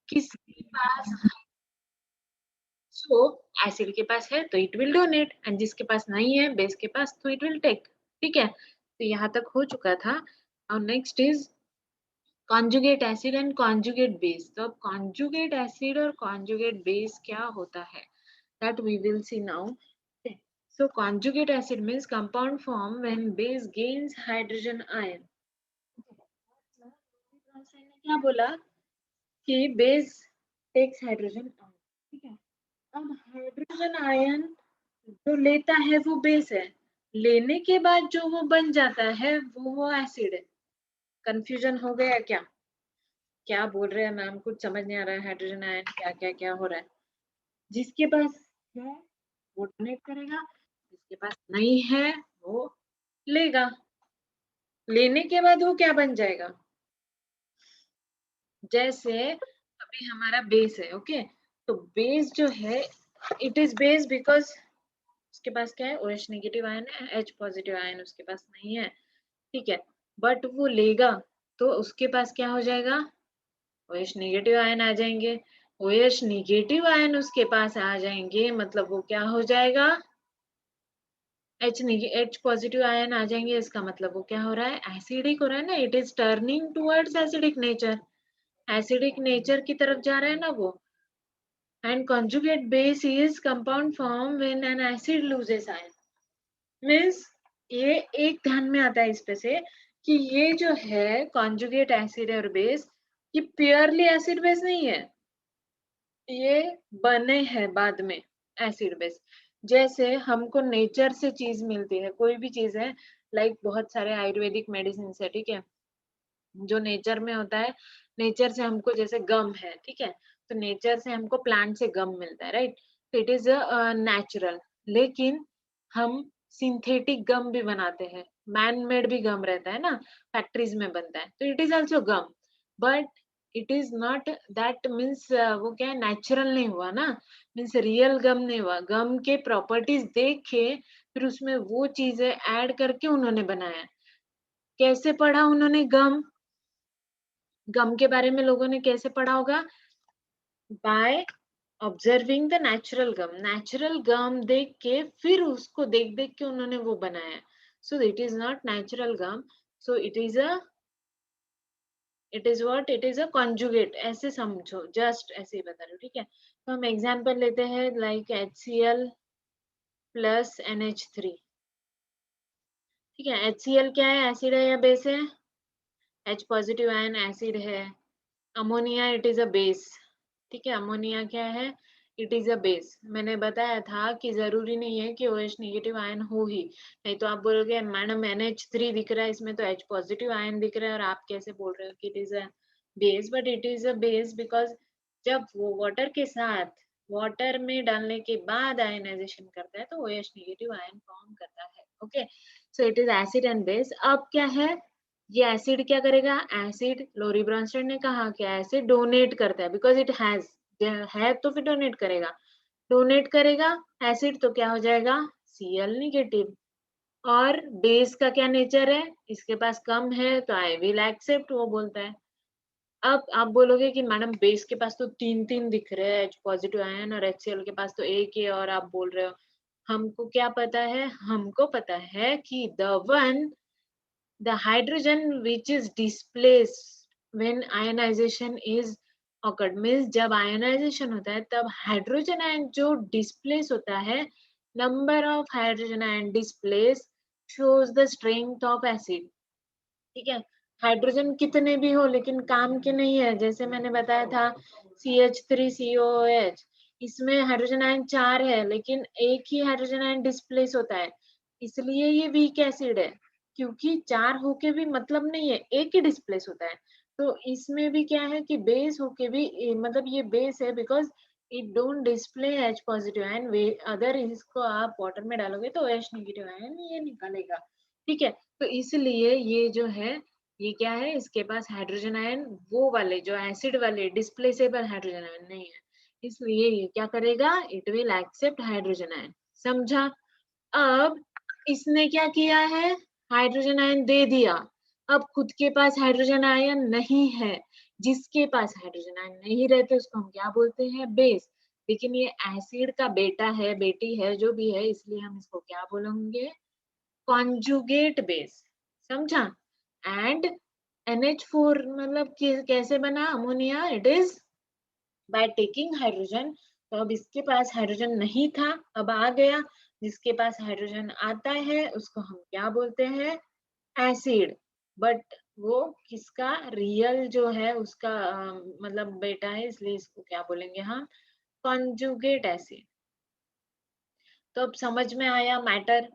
किसके पास, सो एसिड के पास है तो इट विल डोनेट, एंड जिसके पास नहीं है बेस के पास तो इट विल टेक। ठीक है, तो यहाँ तक हो चुका था। और next is conjugate acid and conjugate base. तो अब कॉन्जुगेट एसिड और कॉन्जुगेट बेस क्या होता है, that we will see now. So conjugate acid means compound form when base gains hydrogen ion. ने क्या बोला कि बेस टेक्स हाइड्रोजन आयन। ठीक है, अब हाइड्रोजन आयन जो लेता है वो बेस है, लेने के बाद जो वो बन जाता है वो एसिड है। कंफ्यूजन हो गया क्या? क्या बोल रहे हैं मैम, कुछ समझ नहीं आ रहा है। हाइड्रोजन आयन क्या क्या क्या हो रहा है? जिसके पास है वो डोनेट करेगा, जिसके पास नहीं है वो लेगा। लेने के बाद वो क्या बन जाएगा? जैसे अभी हमारा बेस है, ओके, तो बेस जो है इट इज बेस बिकॉज उसके पास क्या है, OH नेगेटिव आयन है, H पॉजिटिव आयन उसके पास नहीं है। ठीक है, बट वो लेगा तो उसके पास क्या हो जाएगा, OH नेगेटिव आयन आ जाएंगे। OH नेगेटिव आयन उसके पास आ जाएंगे मतलब वो क्या हो जाएगा, H पॉजिटिव आयन आ जाएंगे। इसका मतलब वो क्या हो रहा है, एसिडिक हो रहा है ना, it is turning towards acidic nature. Acidic nature की तरफ जा रहा है ना वो। And conjugate base is compound form when an acid loses ion. Means ये एक ध्यान में आता है इस पे से कि ये जो है conjugate acid और base, ये प्योरली एसिड बेस नहीं है, ये बने हैं बाद में एसिड बेस। जैसे हमको नेचर से चीज मिलती है, कोई भी चीज है, लाइक बहुत सारे आयुर्वेदिक मेडिसिन है, ठीक है, जो नेचर में होता है। नेचर से हमको जैसे गम है, ठीक है, तो नेचर से हमको प्लांट से गम मिलता है, राइट, तो इट इज नेचुरल। लेकिन हम सिंथेटिक गम भी बनाते हैं, मैन मेड भी गम रहता है ना, फैक्ट्रीज में बनता है, तो it is also gum, but it is not that means वो क्या है, नेचुरल नहीं हुआ ना, मीन्स रियल गम नहीं हुआ। गम के प्रॉपर्टीज देख के फिर उसमें वो चीजें ऐड करके उन्होंने बनाया। कैसे पढ़ा उन्होंने गम, गम के बारे में लोगों ने कैसे पढ़ा होगा, बाय ऑब्जर्विंग द नेचुरल गम देख के फिर उसको देख देख के उन्होंने वो बनाया। So it is not natural gum, so it is what, it is a conjugate, ऐसे समझो, जस्ट ऐसे ही बता रही हूँ। ठीक है, तो हम एग्जांपल लेते हैं लाइक HCl प्लस NH3। ठीक है, HCl क्या है, एसिड है या बेस है, H पॉजिटिव आयन एसिड है। Ammonia it is a base. ठीक है, अमोनिया क्या है, इट इज अ बेस। मैंने बताया था कि जरूरी नहीं है कि OH नेगेटिव आयन हो ही, नहीं तो आप बोलोगे मैडम NH3 दिख रहा है इसमें तो H पॉजिटिव आयन दिख रहा है और आप कैसे बोल रहे हो कि it is a base, but it is a base because जब वो वाटर के साथ, वाटर में डालने के बाद आयनाइजेशन करता है तो OH नेगेटिव आयन फॉर्म करता है। Okay, so it is acid and base. अब क्या है, ये एसिड क्या करेगा, एसिड लोरी ब्रॉन्स्टेड ने कहा कि एसिड डोनेट करता है बिकॉज इट हैज है तो फिर डोनेट करेगा। डोनेट करेगा एसिड तो क्या हो जाएगा, Cl नेगेटिव। और बेस का क्या नेचर है, इसके पास कम है तो आई विल एक्सेप्ट, वो बोलता है। अब आप बोलोगे कि मैडम बेस के पास तो तीन तीन दिख रहे हैं, H पॉजिटिव आयन, और HCl के पास तो एक ही है और आप बोल रहे हो। हमको क्या पता है, हमको पता है कि the hydrogen which is displaced when ionization is occurred means जब ionization होता है तब हाइड्रोजन आयन जो डिस्प्लेस होता है, number of hydrogen ion displace shows the strength of acid। ठीक है, हाइड्रोजन कितने भी हो लेकिन काम के नहीं है। जैसे मैंने बताया था CH3COOH, इसमें हाइड्रोजन आयन 4 है लेकिन एक ही हाइड्रोजन आयन डिस्प्लेस होता है, इसलिए ये वीक एसिड है। क्योंकि 4 होके भी मतलब नहीं है, एक ही डिस्प्लेस होता है। तो इसमें भी क्या है कि बेस होके भी मतलब ये बेस है because it don't display H positive ion. अगर इसको आप वाटर में डालोगे तो OH नेगेटिव आयन ये निकलेगा। ठीक है, तो इसलिए ये जो है, ये क्या है, इसके पास हाइड्रोजन आयन वो वाले जो एसिड वाले डिस्प्लेसेबल हाइड्रोजन आयन नहीं है, इसलिए ये क्या करेगा, it will accept hydrogen ion. समझा? अब इसने क्या किया है, हाइड्रोजन आयन दे दिया, अब खुद के पास हाइड्रोजन आयन नहीं है, जिसके पास हाइड्रोजन आयन नहीं रहते उसको हम क्या बोलते हैं, बेस। लेकिन ये एसिड का बेटा है, बेटी है, जो भी है, इसलिए हम इसको क्या बोलेंगे, कॉन्जुगेट बेस। समझा? एंड NH4 मतलब कैसे बना ammonia, it is by taking hydrogen. तो अब इसके पास हाइड्रोजन नहीं था, अब आ गया। जिसके पास हाइड्रोजन आता है उसको हम क्या बोलते हैं, एसिड। बट वो किसका रियल जो है उसका मतलब बेटा है, इसलिए इसको क्या बोलेंगे हम, कॉन्जुगेट एसिड। तो अब समझ में आया मैटर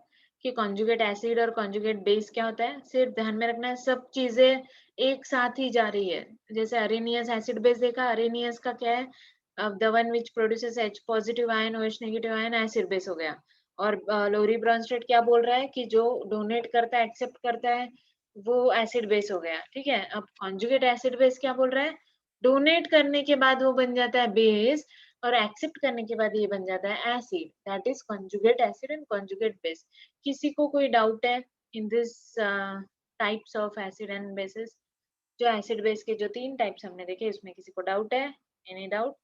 कि कॉन्जुगेट एसिड और कॉन्जुगेट बेस क्या होता है। सिर्फ ध्यान में रखना है सब चीजें एक साथ ही जा रही है। जैसे अरेनियस एसिड बेस देखा, अरेनियस का क्या है, the one which produces H positive ion OH negative ion acid base हो गया। और लोरी ब्रॉन्स्टेड क्या बोल रहा है कि जो डोनेट करता है, एक्सेप्ट करता है, वो एसिड बेस हो गया। ठीक है, अब कॉन्जुगेट एसिड बेस क्या बोल रहा है, डोनेट करने के बाद वो बन जाता है बेस, और एक्सेप्ट करने के बाद ये बन जाता है acid. That is conjugate acid and conjugate base. किसी को कोई डाउट है in this types of acid and bases? जो एसिड बेस के जो 3 टाइप्स हमने देखे, इसमें किसी को डाउट है? Any doubt?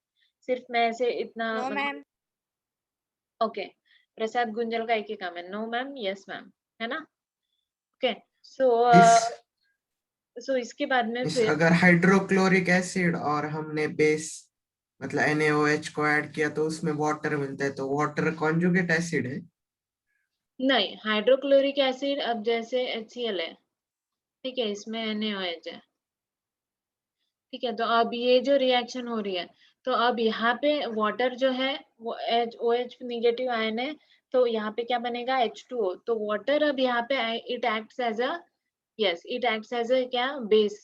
सिर्फ मैं ऐसे इतना नो मतलब, मैम। ओके। प्रसाद गुंजल का एक ही काम है, नो मैम, यस मैम, है ना? ओके। सो इस इसके बाद में इस फिर अगर हाइड्रोक्लोरिक एसिड और हमने बेस मतलब NaOH को ऐड किया तो उसमें वाटर मिलता है, तो वाटर कॉन्जुगेट एसिड है। नहीं, हाइड्रोक्लोरिक एसिड अब जैसे HCl है, ठीक है, इसमें NaOH है, ठीक है। तो अब ये जो रिएक्शन हो रही है, तो अब यहाँ पे वाटर जो है वो OH निगेटिव आयन है, तो यहाँ पे क्या बनेगा, H2O। तो वाटर अब यहाँ पे it acts as a, yes, it acts as a क्या, base,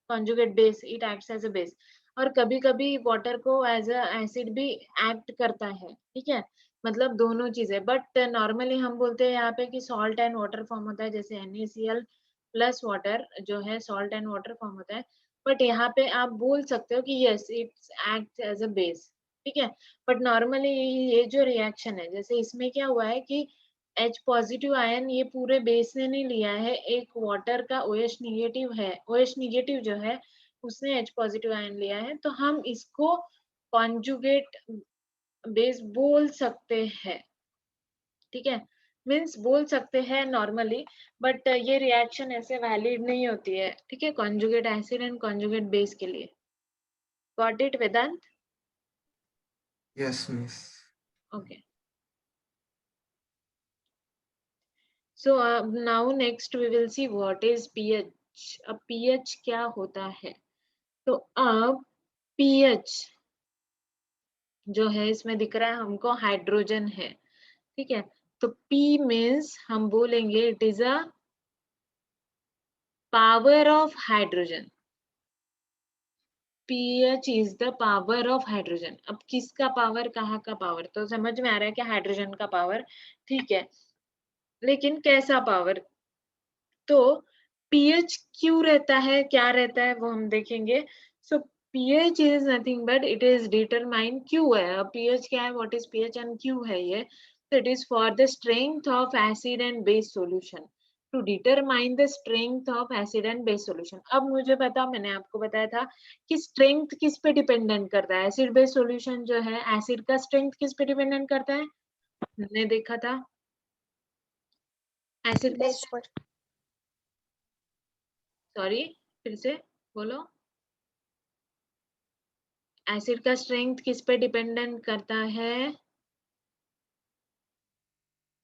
conjugate base, it acts as a base. और कभी कभी वाटर को एज अ एसिड भी एक्ट करता है, ठीक है, मतलब दोनों चीजें। बट नॉर्मली हम बोलते हैं यहाँ पे कि सॉल्ट एंड वाटर फॉर्म होता है, जैसे NaCl प्लस वाटर जो है सॉल्ट एंड वाटर फॉर्म होता है। बट यहाँ पे आप बोल सकते हो कि yes it's act as a base, ठीक है। बट नॉर्मली ये जो रिएक्शन है, जैसे इसमें क्या हुआ है कि H पॉजिटिव आयन ये पूरे बेस ने नहीं लिया है, एक वाटर का OH निगेटिव है, OH निगेटिव जो है उसने H पॉजिटिव आयन लिया है, तो हम इसको कॉन्जुगेट बेस बोल सकते हैं, ठीक है, मीन्स बोल सकते हैं नॉर्मली। बट ये रिएक्शन ऐसे वैलिड नहीं होती है, ठीक है, conjugate acid and conjugate base के लिए। Got it Vedant? Yes miss. Okay. So now next we will see what is pH। अब pH क्या होता है? तो अब pH जो है इसमें दिख रहा है हमको हाइड्रोजन है, ठीक है। तो P मीन्स हम बोलेंगे it is a power of hydrogen. pH is the power of hydrogen. अब किसका पावर, कहाँ का पावर, तो समझ में आ रहा है कि हाइड्रोजन का पावर, ठीक है। लेकिन कैसा पावर? तो pH क्यों रहता है, क्या रहता है, वो हम देखेंगे। सो pH is nothing but it is determine, क्यों है, अब pH क्या है, व्हाट इज pH एंड क्यों है ये, तो it is for the strength of acid and base solution, to determine the strength of acid and base solution. अब मुझे पता, मैंने आपको बताया था कि स्ट्रेंथ किस पे डिपेंडेंट करता है, एसिड बेस सॉल्यूशन जो है, एसिड का स्ट्रेंथ किस पे डिपेंडेंट करता है, हमने देखा था एसिड का, बेस पर। सॉरी फिर से बोलो, एसिड का स्ट्रेंथ किस पे डिपेंडेंट करता है,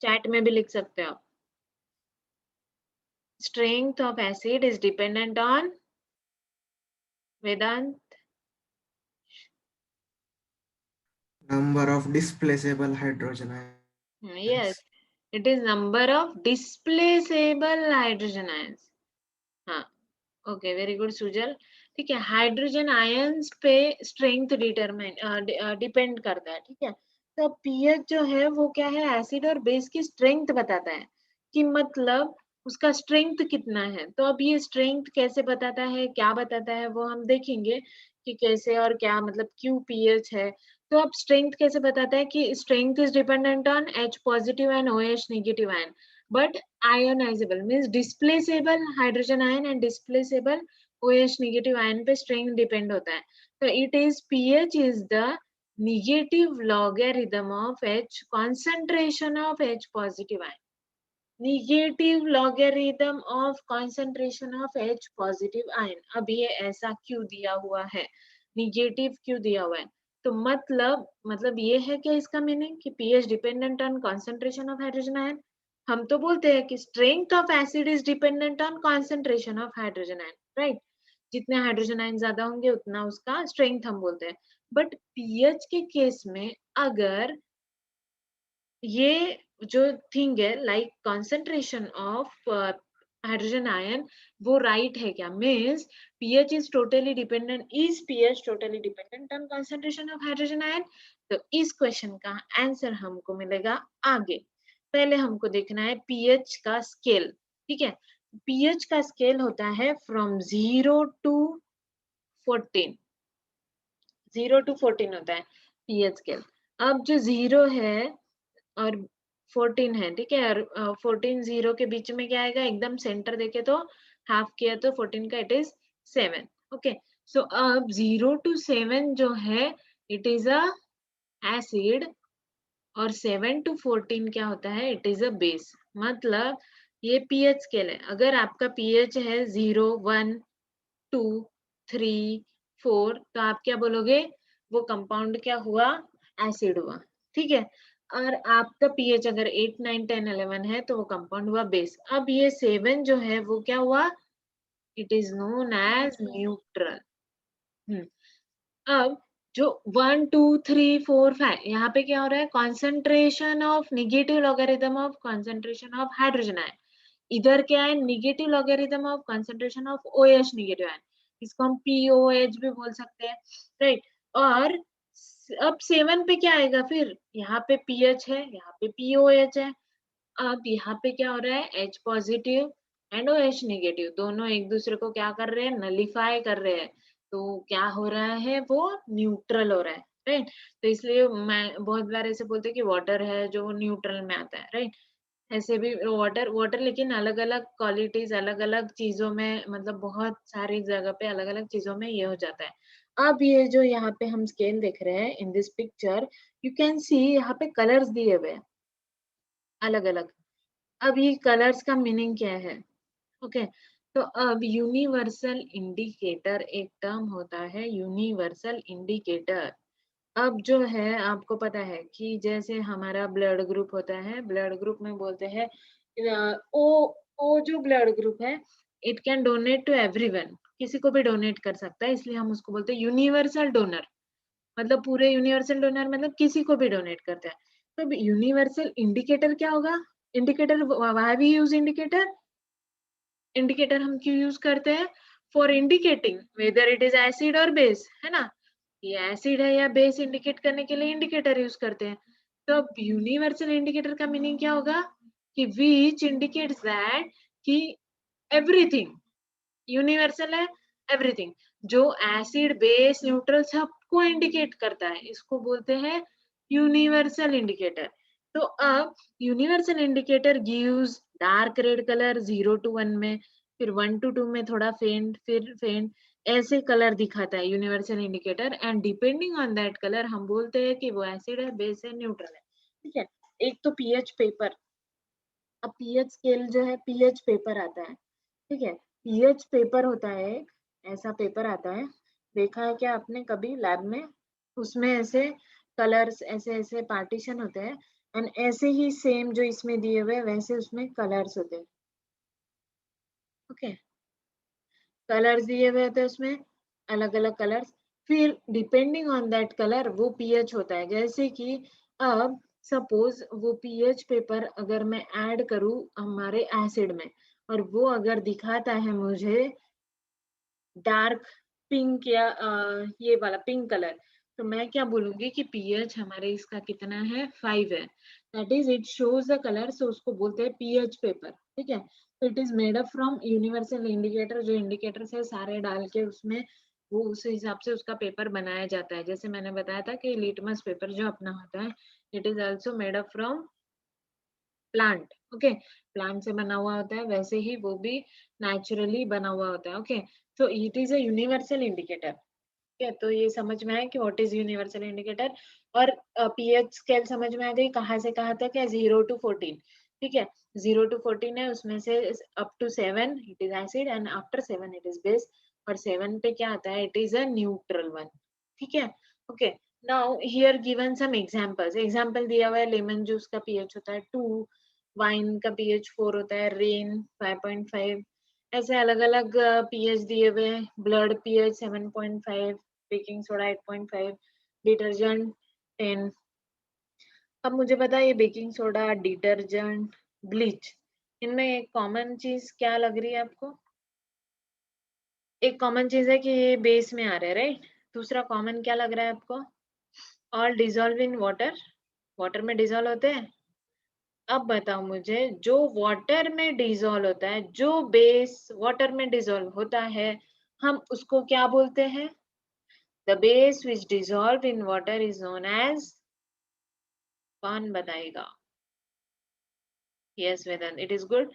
चैट में भी लिख सकते हो आप। Strength of acid is dependent on, Vedant? Number of displaceable hydrogen yes, ions. It is number of displaceable hydrogen ions. हाँ, ओके, वेरी गुड सुजल। ठीक है, हाइड्रोजन आयंस पे स्ट्रेंथ डिटरमाइन डिपेंड करता है, ठीक है। तो पीएच जो है वो क्या है, एसिड और बेस की स्ट्रेंथ बताता है, कि मतलब उसका स्ट्रेंथ कितना है। तो अब ये स्ट्रेंथ कैसे बताता है, क्या बताता है, वो हम देखेंगे कि कैसे और क्या, मतलब क्यों पीएच है। तो अब स्ट्रेंथ कैसे बताता है कि strength is dependent on H positive and OH negative ion, but ionizable means displaceable hydrogen ion and displaceable OH negative ion पे स्ट्रेंथ डिपेंड होता है। तो it is pH is the negative logarithm of H concentration of H positive ion. Negative logarithm of concentration of H positive ion. अब ये ऐसा क्यों दिया हुआ है, नेगेटिव क्यों दिया हुआ है? तो मतलब ये है क्या इसका मीनिंग कि pH dependent on concentration of hydrogen ion. हम तो बोलते हैं कि strength of acid is dependent on concentration of hydrogen ion, right? जितने हाइड्रोजन आयन ज्यादा होंगे उतना उसका स्ट्रेंथ हम बोलते हैं। बट pH के केस में अगर ये जो थिंग है like concentration of hydrogen ion वो राइट है क्या, means pH is totally dependent, is pH totally dependent on concentration of hydrogen ion? तो इस क्वेश्चन का आंसर हमको मिलेगा आगे। पहले हमको देखना है pH का स्केल, ठीक है? pH का स्केल होता है फ्रॉम 0 टू 14, 0 टू 14 होता है pH स्केल। अब जो 0 है और 14 है, ठीक है, और 14 0 के बीच में क्या आएगा, एकदम सेंटर देखे तो हाफ किया तो 14 का इट इज 7। ओके, सो अब 0 टू 7 जो है इट इज अ एसिड, और 7 टू 14 क्या होता है, इट इज अ बेस। मतलब ये पीएच स्केल है। अगर आपका पीएच है 0 1 2 3 4 तो आप क्या बोलोगे, वो कंपाउंड क्या हुआ, एसिड हुआ, ठीक है। और आपका पीएच अगर 8 9 10 11 है तो वो कंपाउंड हुआ बेस। अब ये 7 जो है वो क्या हुआ, it is known as neutral. अब जो 1 2 3 4 5 यहाँ पे क्या हो रहा है, concentration of negative logarithm of concentration of hydrogen ion. इधर क्या है, negative logarithm of concentration of OH negative ion, इसको हम POH भी बोल सकते हैं, राइट? और अब 7 पे क्या आएगा फिर, यहाँ पे pH है, यहाँ पे POH है। अब यहाँ पे क्या हो रहा है, H positive and OH negative दोनों एक दूसरे को क्या कर रहे हैं, नलिफाई कर रहे हैं। तो क्या हो रहा है, वो न्यूट्रल हो रहा है, राइट? तो इसलिए मैं बहुत बार ऐसे बोलते हैं कि वाटर है जो न्यूट्रल में आता है, राइट? ऐसे भी वाटर वाटर लेकिन अलग अलग क्वालिटीज अलग अलग चीजों में, मतलब बहुत सारी जगह पे अलग अलग चीजों में ये हो जाता है। अब ये जो यहाँ पे हम स्केल देख रहे हैं in this picture, you can see यहाँ पे कलर्स दिए हुए हैं अलग अलग। अब ये कलर्स का मीनिंग क्या है, ओके? तो अब यूनिवर्सल इंडिकेटर एक टर्म होता है, यूनिवर्सल इंडिकेटर। अब जो है आपको पता है कि जैसे हमारा ब्लड ग्रुप होता है, ब्लड ग्रुप में बोलते हैं ओ, ओ जो ब्लड ग्रुप है it can donate to everyone, किसी को भी डोनेट कर सकता है, इसलिए हम उसको बोलते हैं यूनिवर्सल डोनर। मतलब पूरे यूनिवर्सल डोनर मतलब किसी को भी डोनेट करता है। तो यूनिवर्सल इंडिकेटर क्या होगा, indicator why we use indicator, indicator हम क्यों यूज करते हैं, for indicating whether it is acid और बेस, है ना? ये एसिड है या बेस इंडिकेट करने के लिए इंडिकेटर यूज करते हैं। तो अब यूनिवर्सल इंडिकेटर का मीनिंग क्या होगा कि विच इंडिकेट्स दैट कि एवरीथिंग यूनिवर्सल है, एवरीथिंग जो एसिड बेस न्यूट्रल सबको इंडिकेट करता है, इसको बोलते हैं यूनिवर्सल इंडिकेटर। तो अब universal indicator gives dark red colour 0 to 1 में, फिर 1 टू 2 में थोड़ा फेंट, फिर फेंट, ऐसे कलर दिखाता है universal indicator. And depending on that colour हम बोलते हैं कि वो एसिड है, बेस है, न्यूट्रल है, ठीक है। एक तो पीएच पेपर, अब पीएच स्केल जो है पीएच पेपर आता है, ठीक है। पीएच पेपर होता है, ऐसा पेपर आता है, देखा है क्या आपने कभी लैब में? उसमें ऐसे कलर्स ऐसे ऐसे पार्टीशन होते हैं, एंड ऐसे ही सेम जो इसमें दिए हुए वैसे उसमें कलर्स होते हैं, ओके। कलर्स दिए हुए होते हैं उसमें, अलग अलग कलर्स, फिर डिपेंडिंग ऑन दैट कलर वो पीएच होता है। जैसे कि अब सपोज वो पीएच पेपर अगर मैं ऐड करूं हमारे एसिड में, और वो अगर दिखाता है मुझे डार्क पिंक या ये वाला पिंक कलर, तो मैं क्या बोलूंगी कि पीएच हमारे इसका कितना है, 5 है। That is it shows the colour, so उसको बोलते हैं पीएच पेपर, ठीक है। तो it is made up from universal indicator, जो इंडिकेटर्स है सारे डाल के उसमें वो उस हिसाब से उसका पेपर बनाया जाता है। जैसे मैंने बताया था कि लिटमस पेपर जो अपना होता है, it is also made up from plant, okay, plant से बना हुआ होता है, वैसे ही वो भी नेचुरली बना हुआ होता है, ओके। तो it is a universal indicator, ठीक है। तो ये समझ में आया कि व्हाट इज यूनिवर्सल इंडिकेटर। और पीएच स्केल समझ में आ गई, कहाँ से कहाँ तक है, 0 to 14, ठीक है। 0 to 14 है, उसमें से up to 7 it is acid and after 7 it is base. और 7 पे क्या आता है, it is a neutral one, ठीक है, okay. Now here given some examples, example दिया हुआ है, लेमन जूस का पीएच होता है 2, वाइन का पीएच 4 होता है, रेन 5.5, ऐसे अलग अलग पीएच दिए हुए हैं। Blood pH 7.5, baking soda 8.5, detergent 10। अब मुझे पता है ये बेकिंग सोडा, डिटर्जेंट, ब्लीच, इनमें एक कॉमन चीज क्या लग रही है आपको? एक कॉमन चीज है कि ये बेस में आ रहे हैं, राइट। दूसरा कॉमन क्या लग रहा है आपको? All dissolve in water, water में डिजोल्व होते हैं। अब बताओ मुझे, जो वाटर में डिजोल्व होता है, जो बेस वाटर में डिजोल्व होता है, हम उसको क्या बोलते हैं? The base which dissolve in water is known as, कौन बताएगा? Yes Vedan, it is good,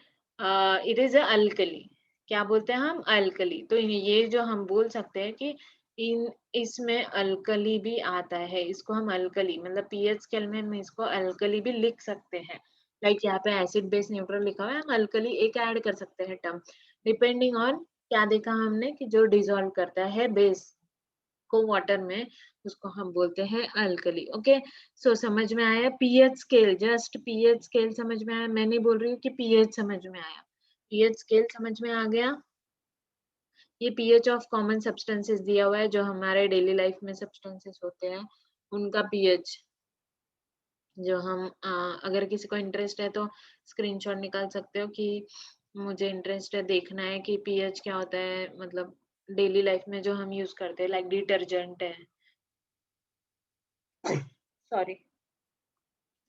it is a alkali. क्या बोलते हैं हम? अल्कली। तो ये जो हम बोल सकते हैं कि इन इसमें अल्कली भी आता है, इसको हम अल्कली मतलब पीएच स्केल में हम इसको अल्कली भी लिख सकते हैं। लाइक यहाँ पे एसिड बेस न्यूट्रल लिखा हुआ है, हम अल्कली एक ऐड कर सकते हैं टर्म, डिपेंडिंग ऑन क्या देखा हमने कि जो डिजोल्व करता है बेस को वाटर में, उसको हम बोलते हैं अल्कली, ओके। सो समझ में आया pH scale, just pH scale समझ में आया, मैं नहीं बोल रही हूँ कि पीएच समझ में आया, पीएच स्केल समझ में आ गया। ये पीएच ऑफ कॉमन सब्सटेंसेस दिया हुआ है, जो हमारे डेली लाइफ में सब्सटेंसेस होते हैं उनका पीएच, जो हम अगर किसी को इंटरेस्ट है तो स्क्रीनशॉट निकाल सकते हो कि मुझे इंटरेस्ट है देखना है कि पीएच क्या होता है, मतलब डेली लाइफ में जो हम यूज करते हैं, लाइक डिटर्जेंट है, sorry,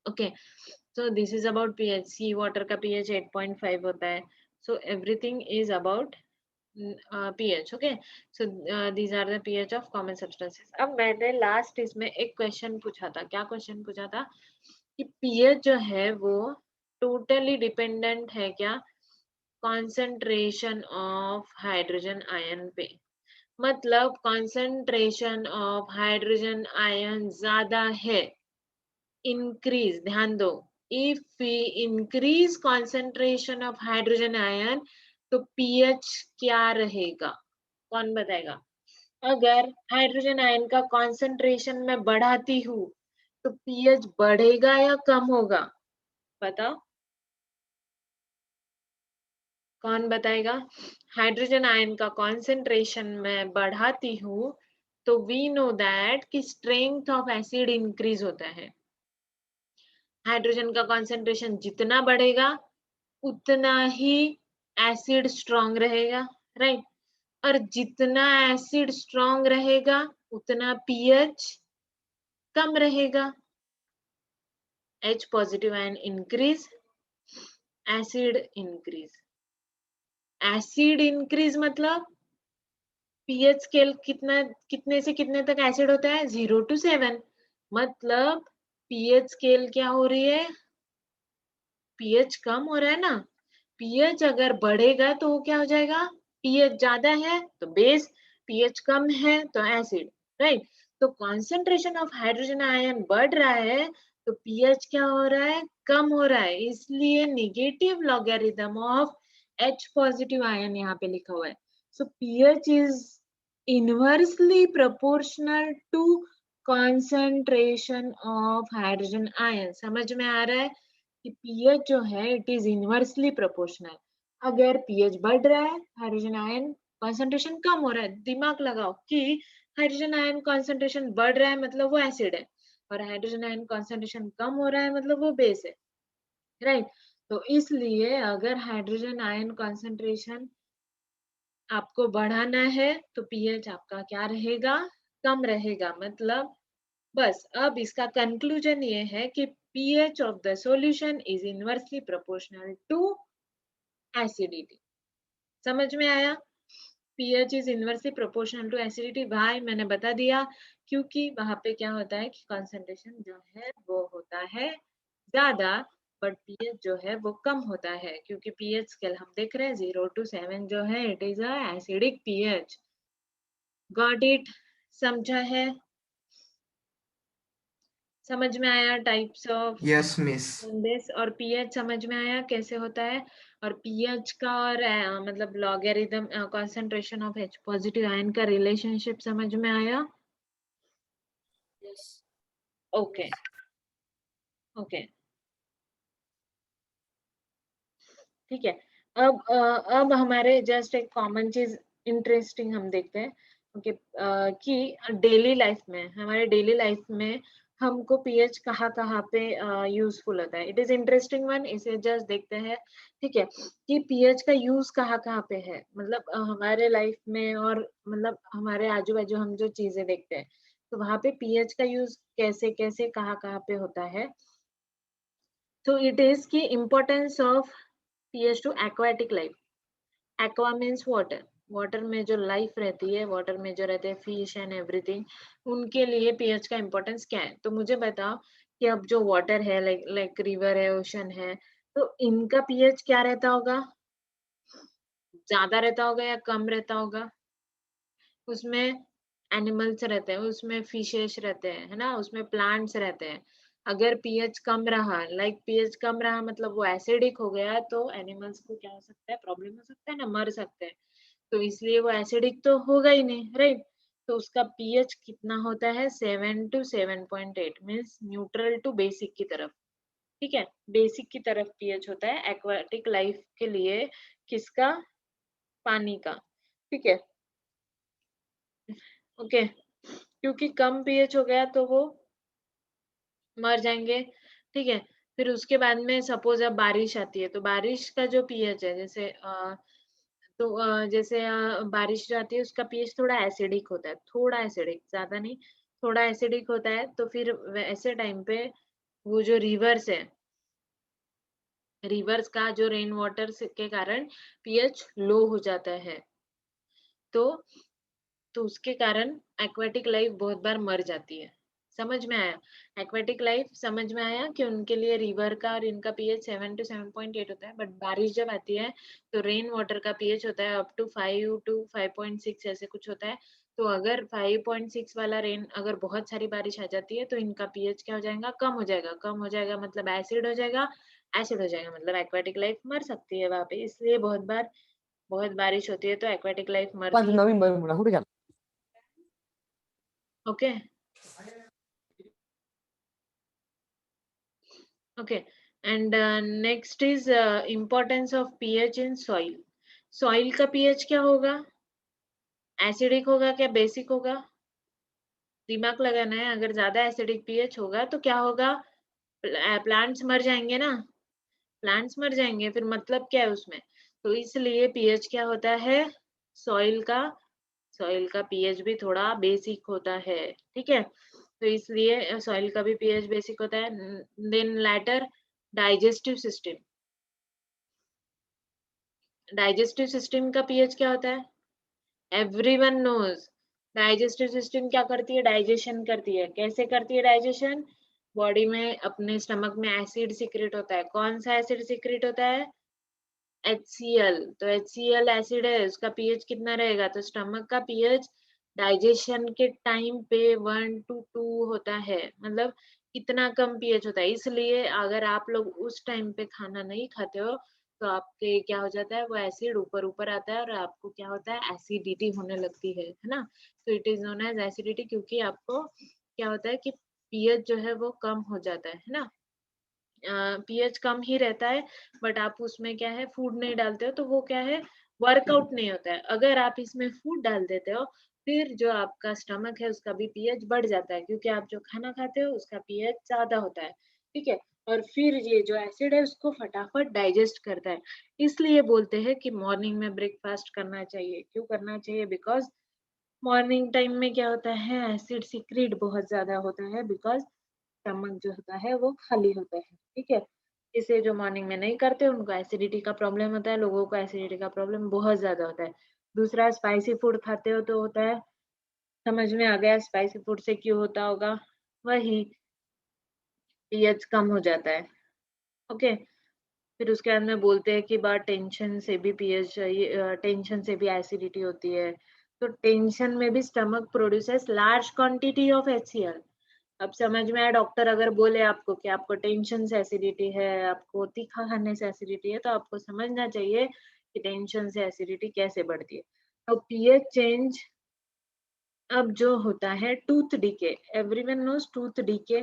okay. So this is about pH. Sea water का pH 8.5 होता है. So everything is about pH. Okay. So these are the pH of common substances. अब मैंने लास्ट इसमें एक क्वेश्चन पूछा था. क्या क्वेश्चन पूछा था? कि pH जो है वो टोटली डिपेंडेंट है क्या कॉन्सेंट्रेशन ऑफ हाइड्रोजन आयन पे? मतलब कॉन्सेंट्रेशन ऑफ हाइड्रोजन आयन ज्यादा है, increase, ध्यान दो, if we increase concentration of hydrogen ion तो pH क्या रहेगा? कौन बताएगा? अगर हाइड्रोजन आयन का कॉन्सेंट्रेशन मैं बढ़ाती हूँ तो pH बढ़ेगा या कम होगा? बताओ, कौन बताएगा? हाइड्रोजन आयन का कॉन्सेंट्रेशन मैं बढ़ाती हूँ तो वी नो दैट कि स्ट्रेंथ ऑफ एसिड इंक्रीज होता है। हाइड्रोजन का कॉन्सेंट्रेशन जितना बढ़ेगा उतना ही एसिड स्ट्रॉन्ग रहेगा, राइट। और जितना एसिड स्ट्रॉन्ग रहेगा उतना पीएच कम रहेगा। H positive ion increase, acid increase, acid increase मतलब पीएच स्केल कितना, कितने से कितने तक एसिड होता है? 0 to 7। मतलब पीएच स्केल क्या हो रही है? पीएच कम हो रहा है ना। पीएच अगर बढ़ेगा तो वो क्या हो जाएगा? पीएच ज्यादा है तो बेस, पीएच कम है तो एसिड, राइट। तो कॉन्सेंट्रेशन ऑफ हाइड्रोजन आयन बढ़ रहा है तो पीएच क्या हो रहा है? कम हो रहा है, इसलिए negative logarithm of H positive ion यहाँ पे लिखा हुआ है। So PH is inversely proportional to concentration of hydrogen ion. समझ में आ रहा है कि पीएच जो है इट इज इनवर्सली प्रोपोर्शनल। अगर पीएच बढ़ रहा है, हाइड्रोजन आयन कॉन्सेंट्रेशन कम हो रहा है, दिमाग लगाओ कि हाइड्रोजन आयन कॉन्सेंट्रेशन बढ़ रहा है मतलब वो एसिड है, और हाइड्रोजन आयन कॉन्सेंट्रेशन कम हो रहा है मतलब वो बेस है, राइट। तो इसलिए अगर हाइड्रोजन आयन कॉन्सेंट्रेशन आपको बढ़ाना है तो पीएच आपका क्या रहेगा? कम रहेगा। मतलब बस अब इसका कंक्लूजन ये है कि pH of the solution is inversely proportional to acidity। समझ में आया? pH is inversely proportional to acidity। भाई मैंने बता दिया, क्योंकि वहां पे क्या होता है कि कंसंट्रेशन जो है वो होता है ज्यादा, बट पीएच जो है वो कम होता है, क्योंकि पीएच स्केल हम देख रहे हैं 0 to 7 जो है it is a acidic pH. Got it? समझा है? समझ में आया types of yes miss. This? और पीएच समझ में आया कैसे होता है? और पीएच का और मतलब logarithm concentration of H positive ion का रिलेशनशिप समझ में आया? ओके ओके ठीक है। अब हमारे जस्ट एक कॉमन चीज इंटरेस्टिंग हम देखते हैं। ओके कि डेली लाइफ में, हमारे डेली लाइफ में हमको पीएच कहाँ कहाँ पे यूजफुल होता है। इट इज इंटरेस्टिंग वन, इसे जस्ट देखते हैं। ठीक है कि पीएच का यूज कहाँ कहाँ पे है, मतलब हमारे लाइफ में और मतलब हमारे आजू बाजू हम जो चीजें देखते हैं तो वहां पे पीएच का यूज कैसे कैसे कहाँ कहाँ पे होता है। तो इट इज की importance of PH to aquatic life. Aqua means water, water में जो लाइफ रहती है, वाटर में जो रहते हैं फिश एंड एवरीथिंग, उनके लिए पीएच का इम्पोर्टेंस क्या है। तो मुझे बताओ कि अब जो वाटर है लाइक लाइक रिवर है, ओशन है, तो इनका पीएच क्या रहता होगा? ज्यादा रहता होगा या कम रहता होगा? उसमें एनिमल्स रहते हैं, उसमें फिशेस रहते हैं, है ना, उसमें प्लांट्स रहते हैं। अगर पीएच कम रहा, लाइक पीएच कम रहा मतलब वो एसिडिक हो गया, तो एनिमल्स को क्या हो सकता है, प्रॉब्लम हो सकता है ना, मर सकते हैं। तो इसलिए वो एसिडिक तो होगा ही नहीं, राइट। तो उसका पीएच कितना होता है? 7 to 7.8 means neutral to basic की तरफ। ठीक है, बेसिक की तरफ पीएच होता है एक्वाटिक लाइफ के लिए। किसका? पानी का। ठीक है ओके। क्योंकि कम पीएच हो गया तो वो मर जाएंगे। ठीक है, फिर उसके बाद में सपोज अब बारिश आती है, तो बारिश का जो पीएच है जैसे जैसे बारिश जो आती है उसका पीएच थोड़ा एसिडिक होता है, थोड़ा एसिडिक, ज्यादा नहीं, थोड़ा एसिडिक होता है। तो फिर ऐसे टाइम पे वो जो रिवर्स है, रिवर्स का जो रेन वाटर के कारण पीएच लो हो जाता है। तो उसके कारण एक्वेटिक लाइफ बहुत बार मर जाती है। समझ में आया? एक्वेटिक लाइफ समझ में आया कि उनके लिए रिवर का और इनका पीएच 7 to 7.8 होता है। बट बारिश जब आती है तो रेन वाटर का पीएच होता है अप टू 5 to 5.6 ऐसे कुछ होता है। तो अगर 5.6 वाला रेन, अगर बहुत सारी बारिश आ जाती है तो इनका पीएच क्या हो जाएगा? कम हो जाएगा। कम हो जाएगा मतलब एसिड हो जाएगा। एसिड हो जाएगा मतलब एक्वेटिक लाइफ मर सकती है वहां पे। इसलिए बहुत बार बहुत बारिश होती है तो एक्वेटिक लाइफ मरती 5 है। November muna hurry okay okay and next is importance of pH in soil. Soil का पीएच क्या होगा? एसिडिक होगा क्या बेसिक होगा? दिमाग लगाना है। अगर ज्यादा एसिडिक पीएच होगा तो क्या होगा? प्लांट्स मर जाएंगे ना, प्लांट्स मर जाएंगे, फिर मतलब क्या है उसमें। तो इसलिए पीएच क्या होता है सॉइल का? सॉइल का पीएच भी थोड़ा बेसिक होता है। ठीक है, तो इसलिए सॉइल का भी पीएच बेसिक होता है। Then later digestive system. Digestive system का पीएच क्या होता है? Everyone knows. डाइजेस्टिव सिस्टम क्या करती है? डाइजेशन करती है। कैसे करती है डाइजेशन? बॉडी में अपने स्टमक में एसिड सीक्रेट होता है। कौन सा एसिड सीक्रेट होता है? HCl। तो HCl एसिड है, उसका पीएच कितना रहेगा? तो स्टमक का पीएच डाइजेशन के टाइम पे 1 to 2 होता है, मतलब इतना कम पीएच होता है। इसलिए अगर आप लोग उस टाइम पे खाना नहीं खाते हो तो आपके क्या हो जाता है, वो एसिड ऊपर ऊपर आता है और आपको क्या होता है, एसिडिटी होने लगती है ना। तो it is known as acidity, क्योंकि आपको क्या होता है कि पीएच जो है वो कम हो जाता है ना। पीएच कम ही रहता है, बट आप उसमें क्या है, फूड नहीं डालते हो तो वो क्या है, वर्कआउट नहीं होता है। अगर आप इसमें फूड डाल देते हो फिर जो आपका स्टमक है उसका भी पीएच बढ़ जाता है, क्योंकि आप जो खाना खाते हो उसका पीएच ज्यादा होता है। ठीक है, और फिर ये जो एसिड है उसको फटाफट डाइजेस्ट करता है। इसलिए बोलते हैं कि मॉर्निंग में ब्रेकफास्ट करना चाहिए। क्यों करना चाहिए? बिकॉज मॉर्निंग टाइम में क्या होता है, एसिड सीक्रेट बहुत ज्यादा होता है, बिकॉज स्टमक जो होता है वो खाली होता है। ठीक है, इसे जो मॉर्निंग में नहीं करते उनको एसिडिटी का प्रॉब्लम होता है। लोगों को एसिडिटी का प्रॉब्लम बहुत ज्यादा होता है। दूसरा, स्पाइसी फूड खाते हो तो होता है, समझ में आ गया स्पाइसी फूड से क्यों होता होगा? वही पीएच कम हो जाता है। ओके। फिर उसके बाद में बोलते हैं कि बा टेंशन से भी पीएच चाहिए, टेंशन से भी एसिडिटी होती है। तो टेंशन में भी stomach produces large quantity of HCl। अब समझ में आया, डॉक्टर अगर बोले आपको कि आपको टेंशन से एसिडिटी है, आपको तीखा खाने से एसिडिटी है, तो आपको समझना चाहिए कि टेंशन से एसिडिटी कैसे बढ़ती है। तो पीएच चेंज अब जो होता है tooth decay, everyone knows tooth decay,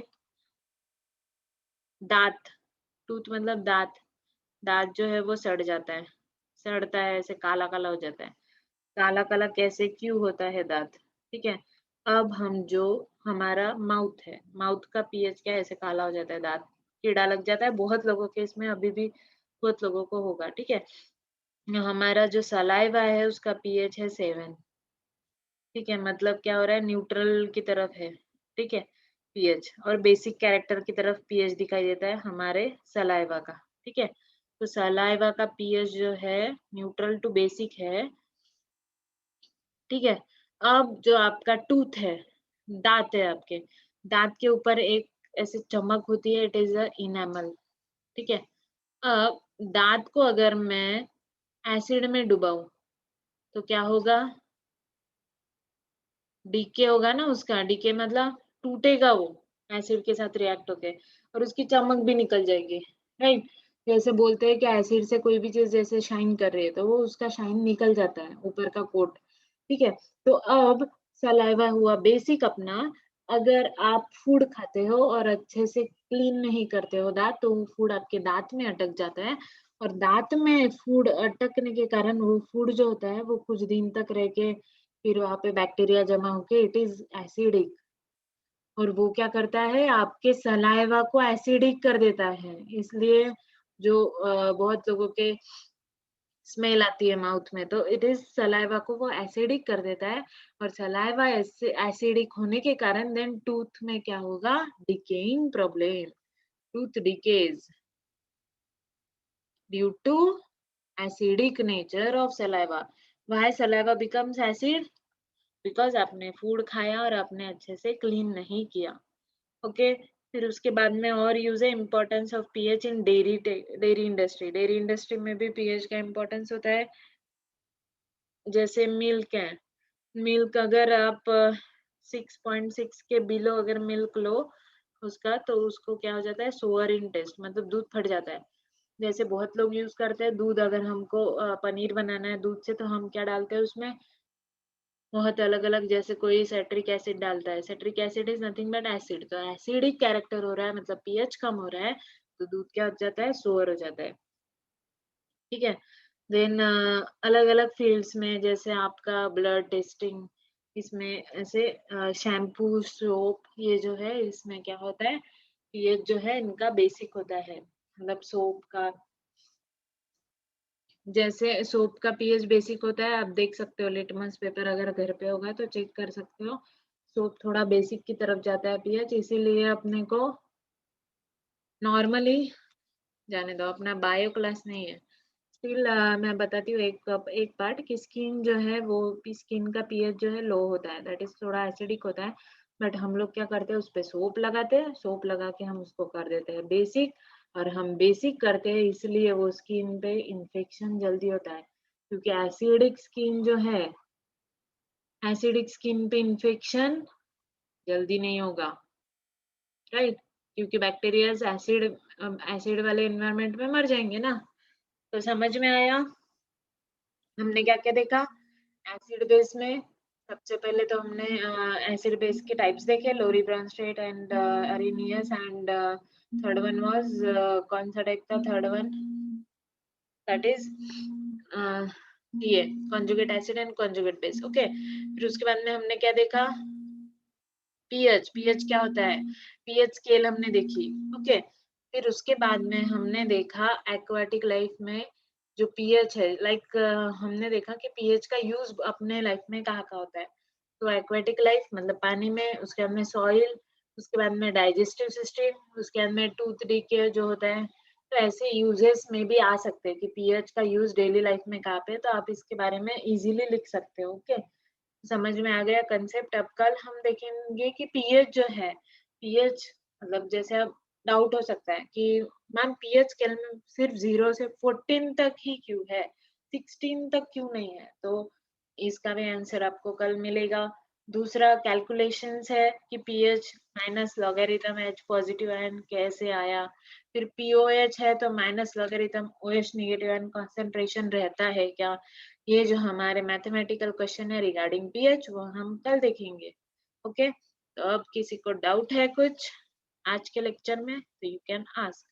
दांत, टूथ मतलब दांत, दांत जो है वो सड़ जाता है, सड़ता है, ऐसे काला काला हो जाता है। काला काला कैसे क्यों होता है दांत, ठीक है। अब हम जो हमारा माउथ है, माउथ का पीएच क्या है, ऐसे काला हो जाता है, दांत कीड़ा लग जाता है, बहुत लोगों के इसमें अभी भी बहुत लोगों को होगा, ठीक है। हमारा जो सलाइवा है उसका पीएच है 7, ठीक है, मतलब क्या हो रहा है, न्यूट्रल की तरफ है, ठीक है, पीएच, और बेसिक कैरेक्टर की तरफ पीएच दिखाई देता है हमारे सलाइवा का, ठीक है। तो सलाइवा का पीएच जो है न्यूट्रल टू बेसिक है, ठीक है। अब जो आपका टूथ है, दांत है आपके, दांत के ऊपर एक ऐसे चमक होती है, इट इज अ इनेमल, ठीक है। अब दांत को अगर मैं एसिड में डुबाऊं तो क्या होगा, डीके होगा ना उसका, डीके मतलब टूटेगा वो एसिड के साथ रिएक्ट होके, और उसकी चमक भी निकल जाएगी, राइट। जैसे बोलते हैं कि एसिड से कोई भी चीज जैसे शाइन कर रही है तो वो उसका शाइन निकल जाता है ऊपर का कोट, ठीक है। तो अब सलाइवा हुआ बेसिक अपना, अगर आप फूड खाते हो और अच्छे से क्लीन नहीं करते हो दांत, तो वो फूड आपके दांत में अटक जाता है, और दांत में फूड अटकने के कारण वो फूड जो होता है वो कुछ दिन तक रह के फिर वहां पे बैक्टीरिया जमा होके इट इज एसिडिक, और वो क्या करता है आपके सलाइवा को एसिडिक कर देता है, इसलिए जो बहुत लोगों के स्मेल आती है माउथ में, तो इट इज सलाइवा को वो एसिडिक कर देता है, और सलाइवा एसिडिक होने के कारण देन टूथ में क्या होगा, decaying problem, tooth decays due to acidic nature of saliva. Why saliva becomes acid? Because आपने फूड खाया और आपने अच्छे से क्लीन नहीं किया, ओके। फिर उसके बाद में और यूज है importance of pH in dairy industry, dairy industry में भी पीएच का इम्पोर्टेंस होता है। जैसे मिल्क है, मिल्क अगर आप 6.6 के बिलो अगर मिल्क लो उसका, तो उसको क्या हो जाता है, सोअर इन टेस्ट, मतलब दूध फट जाता है। जैसे बहुत लोग यूज करते हैं दूध, अगर हमको पनीर बनाना है दूध से, तो हम क्या डालते हैं उसमें, बहुत अलग अलग, जैसे कोई सेट्रिक एसिड डालता है, सेट्रिक acid is nothing but acid, तो एसिडिक कैरेक्टर हो रहा है, मतलब पीएच कम हो रहा है, तो दूध क्या हो जाता है, सोअर हो जाता है, ठीक है। देन अलग अलग फील्ड्स में, जैसे आपका ब्लड टेस्टिंग, इसमें ऐसे शैम्पू सोप, ये जो है इसमें क्या होता है, पीएच जो है इनका बेसिक होता है, मतलब सोप का, जैसे सोप का पीएच बेसिक होता है, आप देख सकते हो लिटमस पेपर अगर घर पे होगा तो चेक कर सकते हो, सोप थोड़ा बेसिक की तरफ जाता है पीएच, इसीलिए अपने को नॉर्मली जाने दो, अपना बायो क्लास नहीं है। स्टिल मैं बताती हूँ एक पार्ट कि स्किन जो है वो, स्किन का पीएच जो है लो होता है, दैट इज थोड़ा एसिडिक होता है, बट हम लोग क्या करते हैं, उस पे सोप लगाते हैं, सोप लगा के हम उसको कर देते हैं बेसिक, और हम बेसिक करते हैं इसलिए वो स्किन पे इन्फेक्शन जल्दी होता है, क्योंकि एसिडिक स्किन जो है, एसिडिक स्किन पे इन्फेक्शन जल्दी नहीं होगा, राइट, क्योंकि बैक्टीरिया एसिड एसिड वाले एनवायरनमेंट में मर जाएंगे ना। तो समझ में आया, हमने क्या क्या देखा एसिड बेस में। सबसे पहले तो हमने एसिड बेस के टाइप्स देखे, Lowry Bronsted and Arrhenius, and third one was, कौन सा टाइप था थर्ड वन, दैट इज ये conjugate acid and conjugate base, okay. फिर उसके बाद में हमने क्या देखा, पीएच, पीएच क्या होता है, पीएच स्केल हमने देखी, ओके। फिर उसके बाद में हमने देखा एक्वाटिक लाइफ में जो पीएच है, लाइक हमने देखा कि पीएच का यूज अपने लाइफ में कहाँ कहाँ होता है। तो एक्वाटिक लाइफ मतलब पानी में, उसके बाद में सॉइल, उसके बाद में डाइजेस्टिव सिस्टम, उसके बाद में टूथ डीके जो होता है। तो ऐसे यूजेस में भी आ सकते हैं कि पीएच का यूज डेली लाइफ में कहाँ पे है, तो आप इसके बारे में इजीली लिख सकते हो, ओके। समझ में आ गया कंसेप्ट। अब कल हम देखेंगे कि पीएच जो है, पीएच मतलब जैसे अब डाउट हो सकता है कि मैम पीएच स्केल में सिर्फ 0 से 14 तक ही क्यों है, 16 तक क्यों नहीं है? तो इसका भी आंसर आपको कल मिलेगा। दूसरा कैलकुलेशंस है कि pH minus logarithm H positive ion कैसे आया, फिर पीओएच है तो minus logarithm O H negative ion concentration रहता है क्या? ये जो हमारे मैथमेटिकल क्वेश्चन है रिगार्डिंग पीएच वो हम कल देखेंगे। ओके, तो अब किसी को डाउट है कुछ आज के लेक्चर में तो यू कैन आस्क।